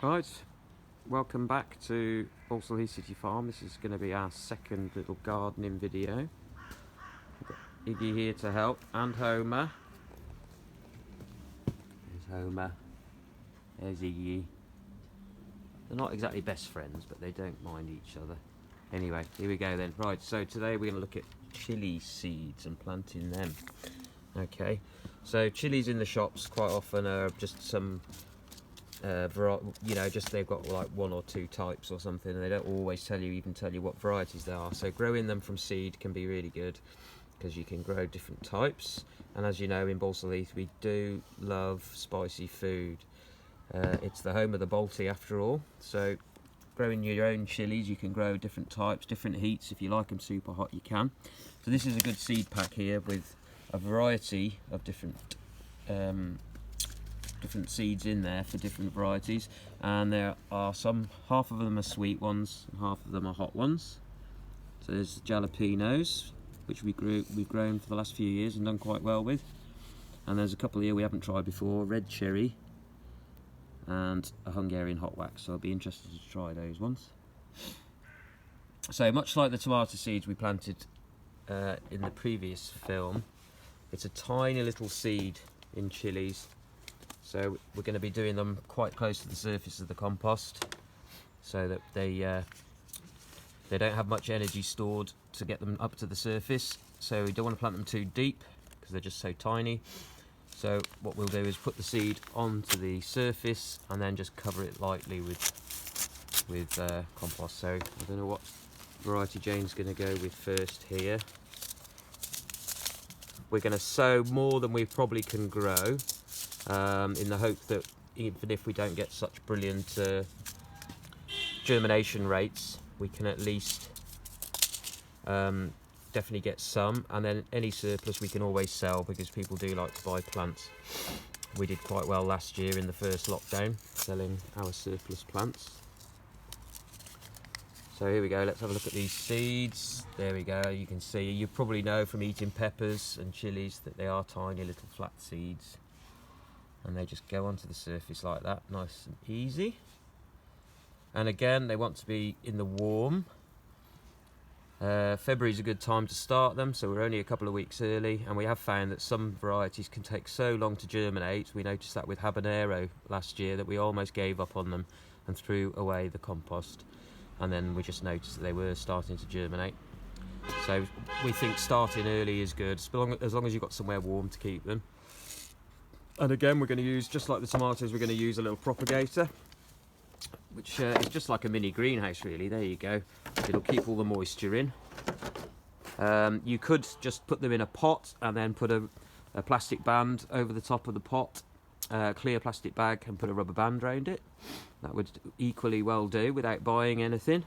Right, welcome back to Balsall Heath City Farm. This is going to be our second little gardening video. We've got Iggy here to help, and Homer. There's Homer. There's Iggy. They're not exactly best friends, but they don't mind each other. Anyway, here we go then. Right, so today we're going to look at chilli seeds and planting them. Okay, so chilies in the shops quite often are just some just they've got like one or two types or something, and they don't always tell you what varieties they are. So growing them from seed can be really good because you can grow different types. And as you know, in Balsall Heath we do love spicy food. It's the home of the Balti after all. So growing your own chilies, you can grow different types, different heats. If you like them super hot, you can. So this is a good seed pack here with a variety of different seeds in there for different varieties, and there are half of them are sweet ones and half of them are hot ones. So there's jalapenos, which we've grown for the last few years and done quite well with, and there's a couple here we haven't tried before, red cherry and a Hungarian hot wax, so I'll be interested to try those ones. So much like the tomato seeds we planted in the previous film, it's a tiny little seed in chilies. So we're going to be doing them quite close to the surface of the compost, so that they don't have much energy stored to get them up to the surface. So we don't want to plant them too deep because they're just so tiny. So what we'll do is put the seed onto the surface and then just cover it lightly with compost. So I don't know what variety Jane's going to go with first here. We're going to sow more than we probably can grow, in the hope that even if we don't get such brilliant germination rates, we can at least definitely get some, and then any surplus we can always sell because people do like to buy plants. We did quite well last year in the first lockdown selling our surplus plants. So here we go, let's have a look at these seeds. There we go, you can see, you probably know from eating peppers and chilies that they are tiny little flat seeds, and they just go onto the surface like that, nice and easy. And again, they want to be in the warm. February is a good time to start them, so we're only a couple of weeks early, and we have found that some varieties can take so long to germinate. We noticed that with habanero last year, that we almost gave up on them and threw away the compost, and then we just noticed that they were starting to germinate. So we think starting early is good, as long as you've got somewhere warm to keep them. And again, we're going to use, just like the tomatoes, we're going to use a little propagator, which is just like a mini greenhouse really. There you go, it'll keep all the moisture in. You could just put them in a pot and then put a plastic band over the top of the pot, clear plastic bag, and put a rubber band around it. That would equally well do without buying anything,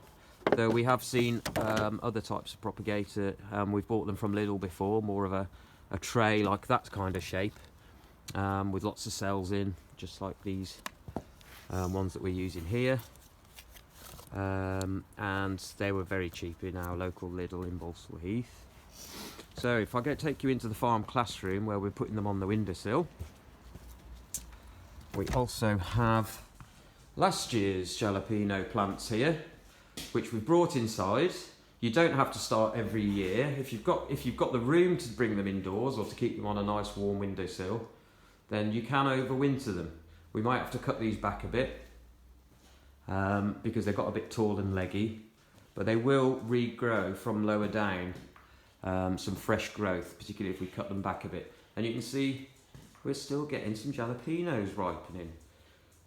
though we have seen other types of propagator. We've bought them from Lidl before, more of a tray like that kind of shape, with lots of cells in, just like these ones that we're using here, and they were very cheap in our local Lidl in Balsall Heath. So if I take you into the farm classroom where we're putting them on the windowsill, we also have last year's jalapeno plants here, which we've brought inside. You don't have to start every year. If you've got the room to bring them indoors or to keep them on a nice warm windowsill, then you can overwinter them. We might have to cut these back a bit because they've got a bit tall and leggy, but they will regrow from lower down, some fresh growth, particularly if we cut them back a bit. And you can see we're still getting some jalapenos ripening.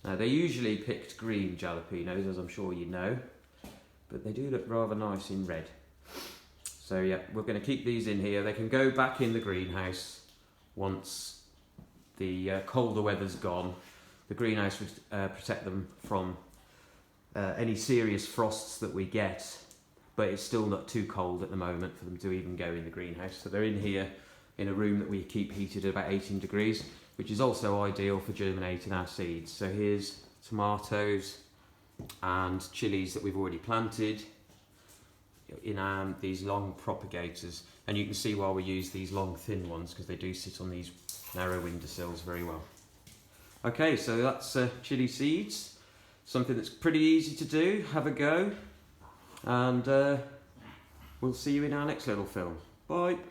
Now, they're usually picked green jalapenos, as I'm sure you know, but they do look rather nice in red. So yeah, we're going to keep these in here. They can go back in the greenhouse once the colder weather's gone. The greenhouse would protect them from any serious frosts that we get, but it's still not too cold at the moment for them to even go in the greenhouse. So they're in here in a room that we keep heated at about 18 degrees, which is also ideal for germinating our seeds. So here's tomatoes and chilies that we've already planted in these long propagators, and you can see why we use these long thin ones, because they do sit on these narrow windowsills very well. Okay, so that's chili seeds. something that's pretty easy to do. Have a go, and we'll see you in our next little film. Bye.